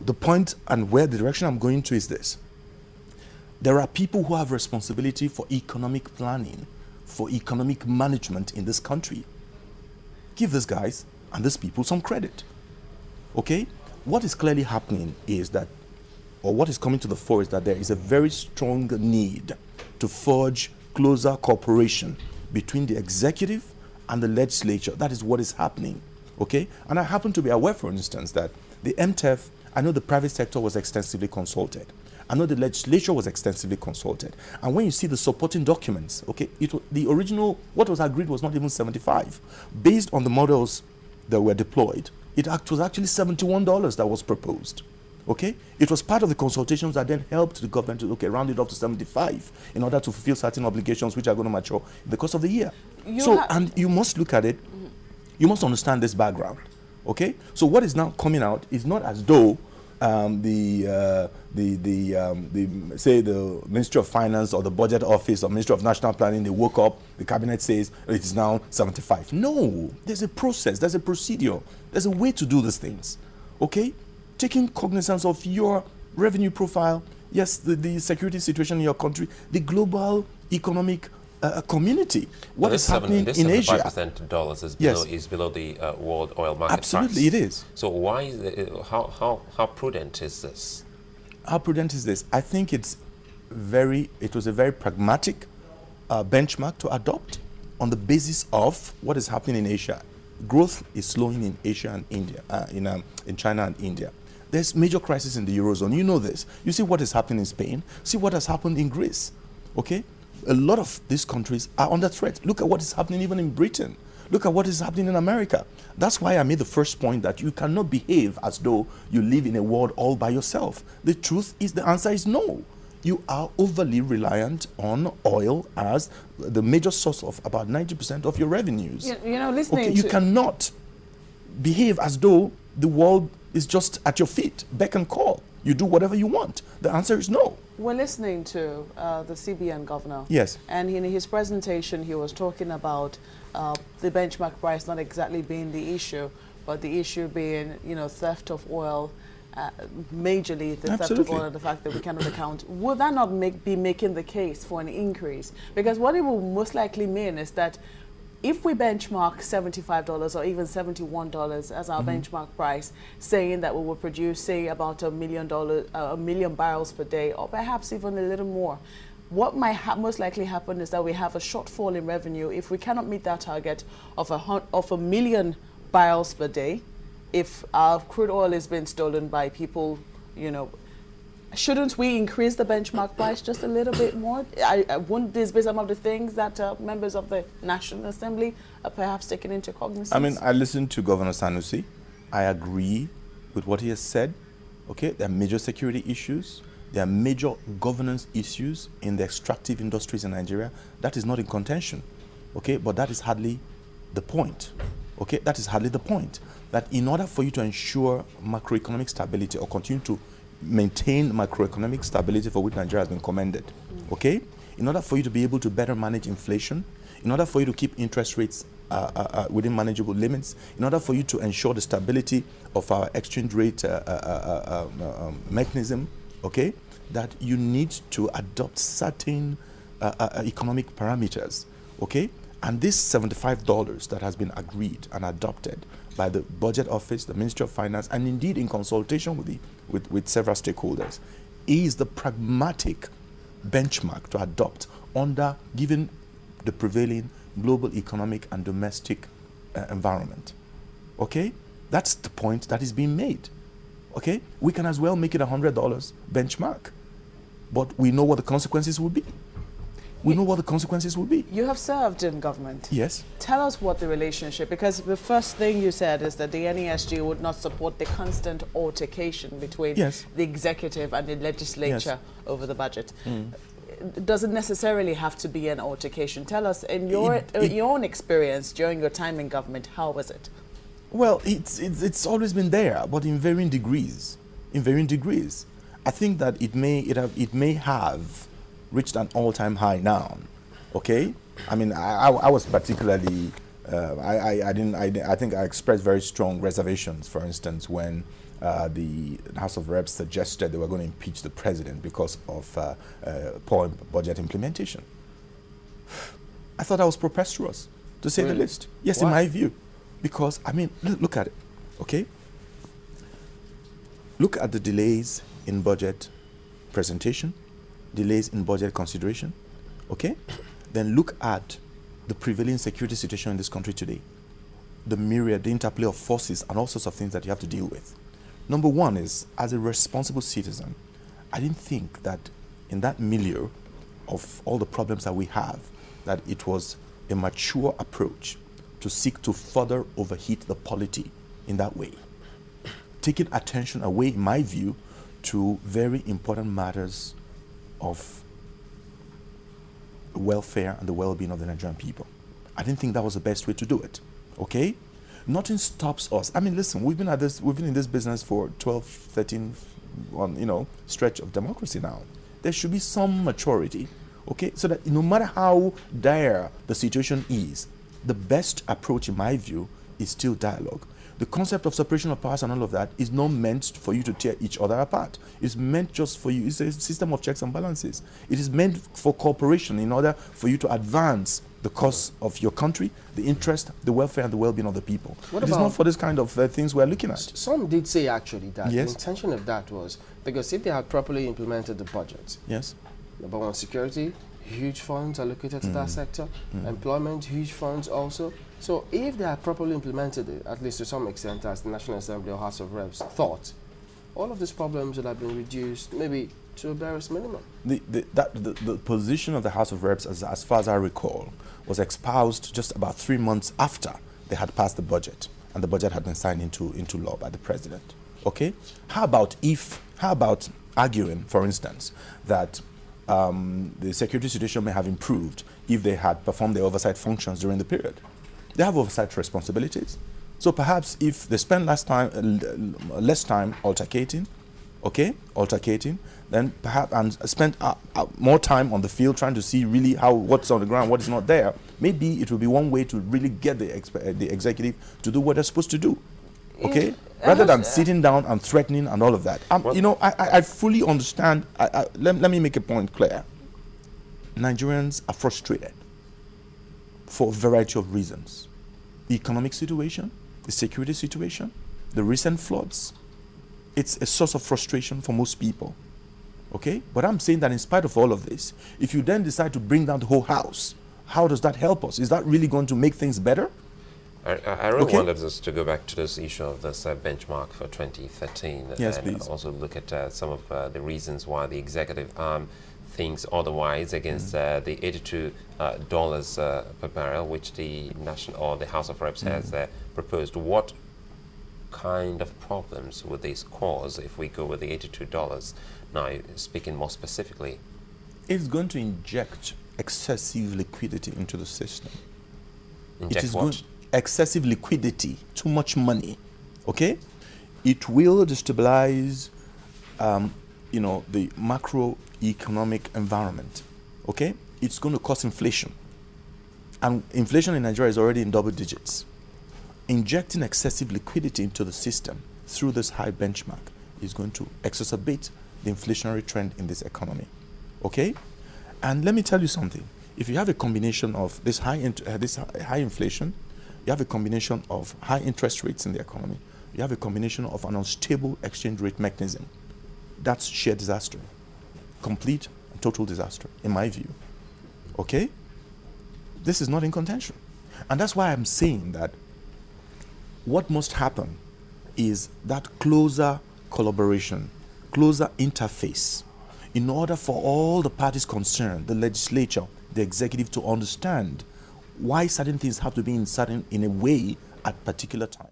the point and where the direction I'm going to is this. There are people who have responsibility for economic planning, for economic management in this country. Give these guys and these people some credit. Okay? What is clearly happening is that, or what is coming to the fore is that there is a very strong need to forge closer cooperation between the executive and the legislature. That is what is happening. Okay? And I happen to be aware, for instance, that the MTEF, I know the private sector was extensively consulted. I know the legislature was extensively consulted. And when you see the supporting documents, okay, the original, what was agreed was not even 75. Based on the models that were deployed, it was actually $71 that was proposed. Okay? It was part of the consultations that then helped the government to, round it up to 75 in order to fulfill certain obligations which are going to mature in the course of the year. And you must look at it, you must understand this background. Okay? So what is now coming out is not as though the Ministry of Finance or the Budget Office or Ministry of National Planning, they woke up, the cabinet says it is now 75. No, there's a process, there's a procedure, there's a way to do these things. Okay? Taking cognizance of your revenue profile, yes, the security situation in your country, the global economic community. What is happening in Asia? 75% is below the world oil market Absolutely, price. It is. So why is it, how prudent is this? How prudent is this? I think it was a very pragmatic benchmark to adopt on the basis of what is happening in Asia. Growth is slowing in Asia and India, in China and India. There's major crisis in the Eurozone. You know this. You see what is happening in Spain. See what has happened in Greece. Okay? A lot of these countries are under threat. Look at what is happening even in Britain. Look at what is happening in America. That's why I made the first point that you cannot behave as though you live in a world all by yourself. The truth is, the answer is no. You are overly reliant on oil as the major source of about 90% of your revenues. You cannot behave as though the world is just at your feet, beck and call. You do whatever you want. The answer is no. We're listening to the CBN governor. Yes. And in his presentation, he was talking about the benchmark price not exactly being the issue, but the issue being, theft of oil, majorly the theft of oil and the fact that we cannot account. Would that not be making the case for an increase? Because what it will most likely mean is that if we benchmark $75 or even $71 as our benchmark price, saying that we will produce, say, about $1 million barrels per day, or perhaps even a little more, what might most likely happen is that we have a shortfall in revenue if we cannot meet that target of a million barrels per day. If our crude oil is being stolen by people, shouldn't we increase the benchmark price just a little bit more? Wouldn't this be some of the things that members of the National Assembly are perhaps taking into cognizance? I mean, I listened to Governor Sanusi. I agree with what he has said. Okay, there are major security issues. There are major governance issues in the extractive industries in Nigeria. That is not in contention. Okay, but that is hardly the point. Okay, that is hardly the point. That in order for you to ensure macroeconomic stability or continue to maintain macroeconomic stability for which Nigeria has been commended, okay? In order for you to be able to better manage inflation, in order for you to keep interest rates within manageable limits, in order for you to ensure the stability of our exchange rate mechanism, okay, that you need to adopt certain economic parameters, okay? And this $75 that has been agreed and adopted by the Budget Office, the Ministry of Finance, and indeed in consultation with several stakeholders, is the pragmatic benchmark to adopt given the prevailing global economic and domestic environment. Okay? That's the point that is being made. Okay? We can as well make it $100 benchmark, but we know what the consequences will be. We know what the consequences will be. You have served in government. Yes. Tell us what the relationship, because the first thing you said is that the NESG would not support the constant altercation between the executive and the legislature over the budget. Does it necessarily have to be an altercation? Tell us, in your own experience during your time in government, how was it? Well, it's always been there, but in varying degrees. In varying degrees. I think that it may have reached an all-time high now. Okay, I mean, I was particularly, I think I expressed very strong reservations. For instance, when the House of Reps suggested they were going to impeach the president because of poor budget implementation. I thought that was preposterous, to say the least. Yes, in my view. Because, I mean, look at it, okay? Look at the delays in budget presentation, delays in budget consideration, okay? Then look at the prevailing security situation in this country today, the myriad, the interplay of forces and all sorts of things that you have to deal with. Number one is, as a responsible citizen, I didn't think that in that milieu of all the problems that we have, that it was a mature approach to seek to further overheat the polity in that way, taking attention away, in my view, to very important matters of welfare and the well-being of the Nigerian people. I didn't think that was the best way to do it, okay? Nothing stops us. I mean, listen, we've been in this business for 12, 13, stretch of democracy now. There should be some maturity, okay? So that no matter how dire the situation is, the best approach, in my view, is still dialogue. The concept of separation of powers and all of that is not meant for you to tear each other apart. It's meant just for you. It's a system of checks and balances. It is meant for cooperation in order for you to advance the cause of your country, the interest, the welfare, and the well-being of the people. It is not for this kind of things we're looking at. Some did say, actually, that yes, the intention of that was because if they had properly implemented the budget, yes, number one, security, huge funds allocated to that sector, employment, huge funds also. So if they had properly implemented it, at least to some extent, as the National Assembly or House of Reps thought, all of these problems would have been reduced maybe to a barest minimum. The position of the House of Reps, as far as I recall, was espoused just about 3 months after they had passed the budget, and the budget had been signed into law by the president. Okay? How about arguing, for instance, that the security situation may have improved if they had performed their oversight functions during the period? They have oversight responsibilities. So perhaps if they spend less time altercating, then perhaps and spend more time on the field trying to see really what's on the ground, what is not there. Maybe it will be one way to really get the executive to do what they're supposed to do. Okay, rather than sitting down and threatening and all of that. I fully understand. Let me make a point clear. Nigerians are frustrated for a variety of reasons. The economic situation, the security situation, the recent floods. It's a source of frustration for most people. Okay? But I'm saying that in spite of all of this, if you then decide to bring down the whole house, how does that help us? Is that really going to make things better? I really wanted us to go back to this issue of this benchmark for 2013 yes, and please. Also look at some of the reasons why the executive arm thinks otherwise against the $82 per barrel, which the House of Reps has proposed. What kind of problems would this cause if we go with the $82? Now, speaking more specifically, it's going to inject excessive liquidity into the system. Inject what? Excessive liquidity, too much money. Okay, it will destabilize, the macroeconomic environment. Okay, it's going to cause inflation, and inflation in Nigeria is already in double digits. Injecting excessive liquidity into the system through this high benchmark is going to exacerbate the inflationary trend in this economy. Okay, and let me tell you something. If you have a combination of this high inflation, you have a combination of high interest rates in the economy, you have a combination of an unstable exchange rate mechanism, that's sheer disaster. Complete and total disaster, in my view. Okay? This is not in contention. And that's why I'm saying that what must happen is that closer collaboration, closer interface, in order for all the parties concerned, the legislature, the executive, to understand why certain things have to be in a way at particular time.